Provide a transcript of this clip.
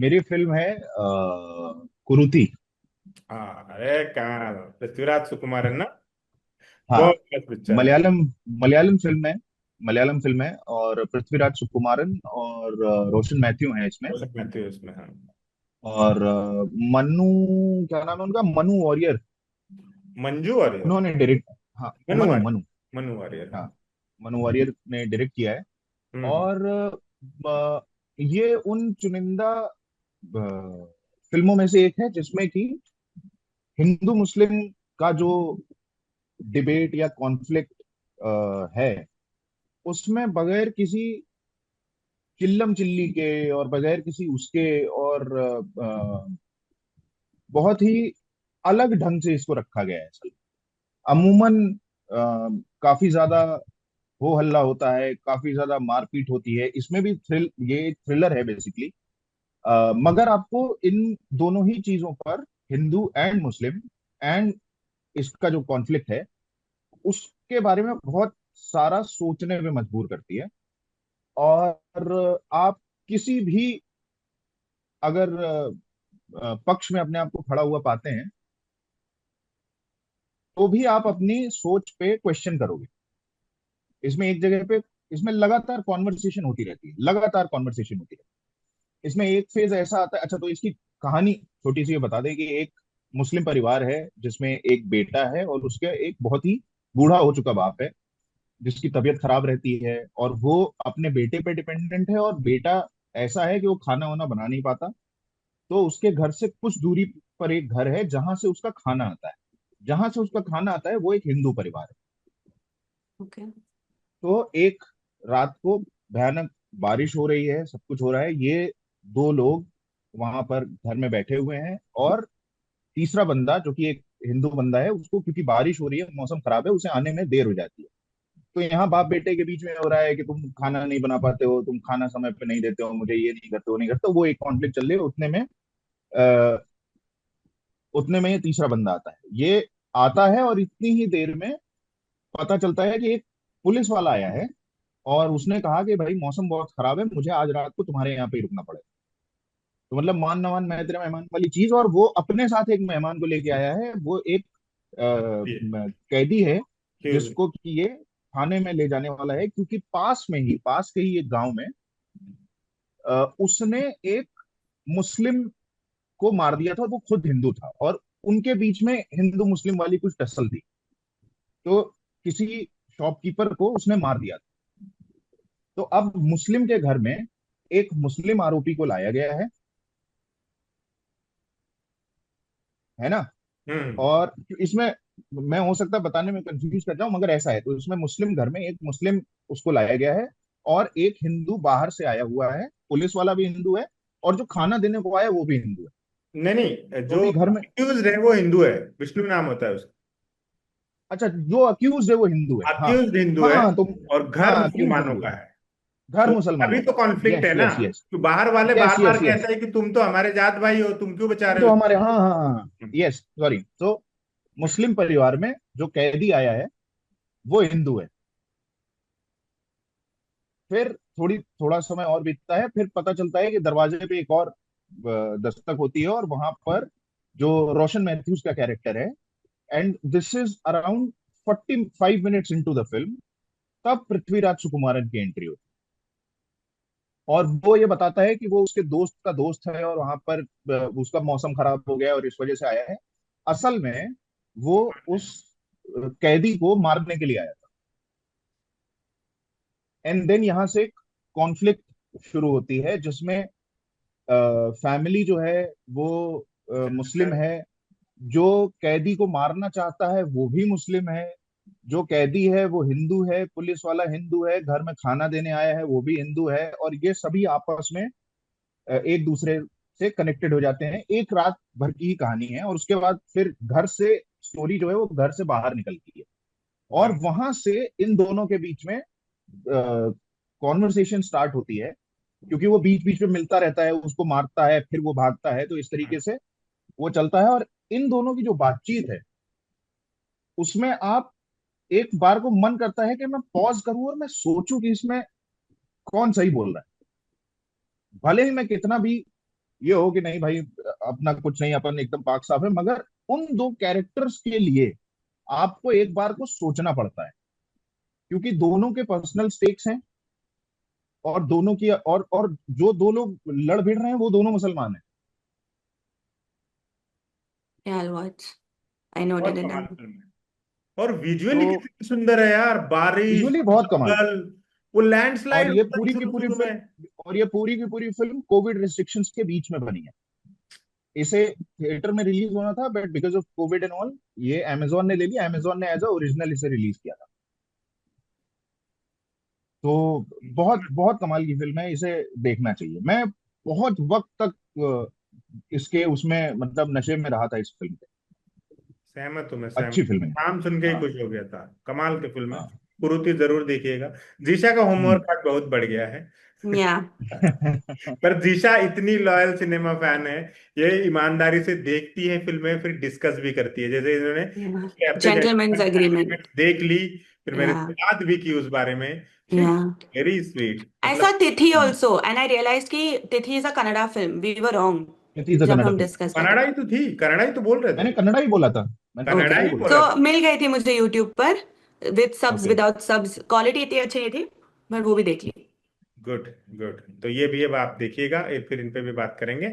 मेरी फिल्म है कुरुति। हाँ, अरे कहाँ, पृथ्वीराज सुकुमारन ना। हाँ। बहुत मस्त पिक्चर है। मलयालम मलयालम फिल्म है। मलयालम फिल्म है और पृथ्वीराज सुकुमारन और रोशन मैथ्यू हैं इसमें। हो सकते हैं उसमें, हाँ। और मन्नू, क्या नाम है उनका, मनु वॉरियर। मंजू वारियर। उन्होंने डायरेक्ट, हाँ मनु मनु वारियर। मनु। मनु वारियर, हाँ। हाँ, मनु वॉरियर ने डायरेक्ट किया है। हम्म। और ये उन चुनिंदा फिल्मों में से एक है जिसमें कि हिंदू मुस्लिम का जो डिबेट या कॉन्फ्लिक्ट है, उसमें बगैर किसी चिल्लम चिल्ली के और बगैर किसी उसके और बहुत ही अलग ढंग से इसको रखा गया है असल में। अमूमन काफी ज्यादा हो हल्ला होता है, काफी ज्यादा मारपीट होती है इसमें भी। ये एक थ्रिलर है बेसिकली। मगर आपको इन दोनों ही चीजों पर, हिंदू एंड मुस्लिम एंड इसका जो कॉन्फ्लिक्ट है, उसके बारे में बहुत सारा सोचने में मजबूर करती है। और आप किसी भी अगर पक्ष में अपने आप को खड़ा हुआ पाते हैं, तो भी आप अपनी सोच पे क्वेश्चन करोगे। इसमें एक जगह पे, इसमें लगातार कॉन्वर्सेशन होती रहती है, लगातार कॉन्वर्सेशन होती है। इसमें एक फेज ऐसा आता है, अच्छा तो इसकी कहानी छोटी सी ये बता दें कि एक मुस्लिम परिवार है जिसमें एक बेटा है और उसके एक बहुत ही बूढ़ा हो चुका बाप है, जिसकी तबीयत खराब रहती है और वो अपने बेटे पे डिपेंडेंट है। और बेटा ऐसा है कि वो खाना वाना बना नहीं पाता। तो उसके घर से कुछ दूरी पर एक घर है जहां से उसका खाना आता है। जहां से उसका खाना आता है वो एक हिंदू परिवार है। ओके। तो एक रात को भयानक बारिश हो रही है, सब कुछ हो रहा है, ये दो लोग वहां पर घर में बैठे हुए हैं। और तीसरा बंदा जो कि एक हिंदू बंदा है, उसको क्योंकि बारिश हो रही है, मौसम खराब है, उसे आने में देर हो जाती है। तो यहाँ बाप बेटे के बीच में हो रहा है कि तुम खाना नहीं बना पाते हो, तुम खाना समय पे नहीं देते हो, मुझे ये नहीं करते हो, नहीं करते हो। वो एक कॉन्फ्लिक्ट चल रही है। उतने में ये तीसरा बंदा आता है। ये आता है और इतनी ही देर में पता चलता है कि एक पुलिस वाला आया है और उसने कहा कि भाई मौसम बहुत खराब है, मुझे आज रात को तुम्हारे यहाँ पे ही रुकना पड़ेगा। तो मतलब मान न मान मैं तेरा मेहमान वाली चीज। और वो अपने साथ एक मेहमान को लेके आया है। वो एक ये कैदी है क्यों? जिसको कि ये थाने में ले जाने वाला है, क्योंकि पास के ही एक गांव में उसने एक मुस्लिम को मार दिया था और वो खुद हिंदू था। और उनके बीच में हिंदू मुस्लिम वाली कुछ टस्सल थी। तो किसी शॉपकीपर को उसने मार दिया था। तो अब मुस्लिम के घर में एक मुस्लिम आरोपी को लाया गया है ना। हम्म। और इसमें मैं हो सकता है बताने में कंफ्यूज कर जाऊं, मगर ऐसा है। तो इसमें मुस्लिम घर में एक मुस्लिम उसको लाया गया है और एक हिंदू बाहर से आया हुआ है। पुलिस वाला भी हिंदू है और जो खाना देने को आया वो भी हिंदू है। नहीं नहीं, तो जो अभी घर में, अक्यूज है वो हिंदू है। विष्णु नाम होता है उसका। अच्छा जो अक्यूज है वो हिंदू है, हाँ। अक्यूज हिंदू है हाँ तो, और घर हाँ अक्यूज मुसलमानों हिंदू है, का है। घर तो मुसलमानों अभी का तो है। कॉन्फ्लिक्ट है यस ना। Yes yes. तो बाहर वाले बार यस बार यस यस। कहते हैं कि तुम तो हमारे जात भाई हो, तुम क्यों बचा तुम रहे तो हो हमारे, इसको? हाँ हाँ हाँ, यस सॉरी। तो मुस्लिम परिवार में जो कैदी आया है वो हिंदू है। फिर थोड़ा समय और बीतता है, फिर पता चलता है कि दरवाजे पे एक और दस्तक होती है और वहां पर जो रोशन मैथ्यूज का कैरेक्टर है, and this is around 45 minutes into the film, तब पृथ्वीराज सुकुमारन की एंट्री होती है। और वो ये बताता है कि वो उसके दोस्त का दोस्त है और वहां पर उसका मौसम खराब हो गया और इस वजह से आया है। असल में वो उस कैदी को मारने के लिए आया था। एंड देन यहाँ से एक कॉन्फ्लिक्ट शुरू होती है जिसमें फैमिली जो है वो मुस्लिम है। जो कैदी को मारना चाहता है वो भी मुस्लिम है। जो कैदी है वो हिंदू है, पुलिस वाला हिंदू है, घर में खाना देने आया है वो भी हिंदू है। और ये सभी आपस में एक दूसरे से कनेक्टेड हो जाते हैं। एक रात भर की ही कहानी है और उसके बाद फिर घर से स्टोरी जो है वो घर से बाहर निकलती है। और हाँ। वहां से इन दोनों के बीच में कॉन्वर्सेशन स्टार्ट होती है, क्योंकि वो बीच बीच में मिलता रहता है, उसको मारता है फिर वो भागता है, तो इस तरीके से वो चलता है। और इन दोनों की जो बातचीत है उसमें आप एक बार को मन करता है कि मैं पॉज करूं और मैं सोचूं कि इसमें कौन सही बोल रहा है। भले ही मैं कितना भी ये हो कि नहीं भाई, अपना कुछ नहीं, अपन एकदम पाक साफ है, मगर उन दो कैरेक्टर्स के लिए आपको एक बार को सोचना पड़ता है, क्योंकि दोनों के पर्सनल स्टेक्स हैं, और दोनों की, और जो दो लोग लड़ भिड़ रहे हैं वो दोनों मुसलमान हैं। Yeah, I'll watch. I noted बहुत it कमाल down. फिल्म है। और विजुअली तो कितनी सुंदर है यार, बारिश, विजुअली बहुत कमाल। जंगल, वो और लैंडस्लाइड ये होता है पूरी की शुरू पूरी शुरू में। फिल्म और ये पूरी की पूरी फिल्म कोविड रिस्ट्रिक्शंस के बीच में बनी है। इसे थिएटर में रिलीज होना था, but because of Covid and all ये अमेजोन ने ले लिया। अमेजोन ने एज अ ओरिजिनल इसे रिलीज किया था। तो बहुत बहुत कमाल की फिल्म है, इसे देखना चाहिए। मैं बहुत वक्त तक इसके उसमें मतलब नशे में रहा था इस फिल्म पे। सहमत हूँ मैं, अच्छी सहमत। फिल्म है। नाम सुन के ही हाँ खुश हो गया था। कमाल की फिल्म है। हाँ। कुरुति जरूर देखिएगा। जीशा का हम्म। होमवर्क आज बहुत बढ़ गया है। Yeah. पर जीशा इतनी लॉयल सिनेमा फैन है, ये ईमानदारी से देखती है फिल्में, फिर डिस्कस भी करती है। जैसे इन्होंने Yeah. पिछले हफ्ते Gentleman's जेंटलमैन agreement. एग्रीमेंट देख ली, फिर मेरे Yeah. से बात भी की उस बारे में। She Yeah. Very sweet, I मतलब। saw Tithi also, and I realized कि Tithi is a Kannada film. We were wrong it is a जब कन्नड़ा हम फिल्म। डिस्कस कर रहे कन्नड़ा ही तो थी, कन्नड़ा ही तो बोल रहे थे। मैंने कन्नड़ा ही बोला था। मैंने थे। ओके, कन्नड़ा कन्नड़ा ही ही बोला तो बोला था। मिल गई थी मुझे यूट्यूब पर with subs, okay. Without subs. Quality इतनी अच्छी नहीं थी, पर वो भी देख ली। Good, good. तो ये भी अब आप देखिएगा, फिर इन पे भी बात करेंगे।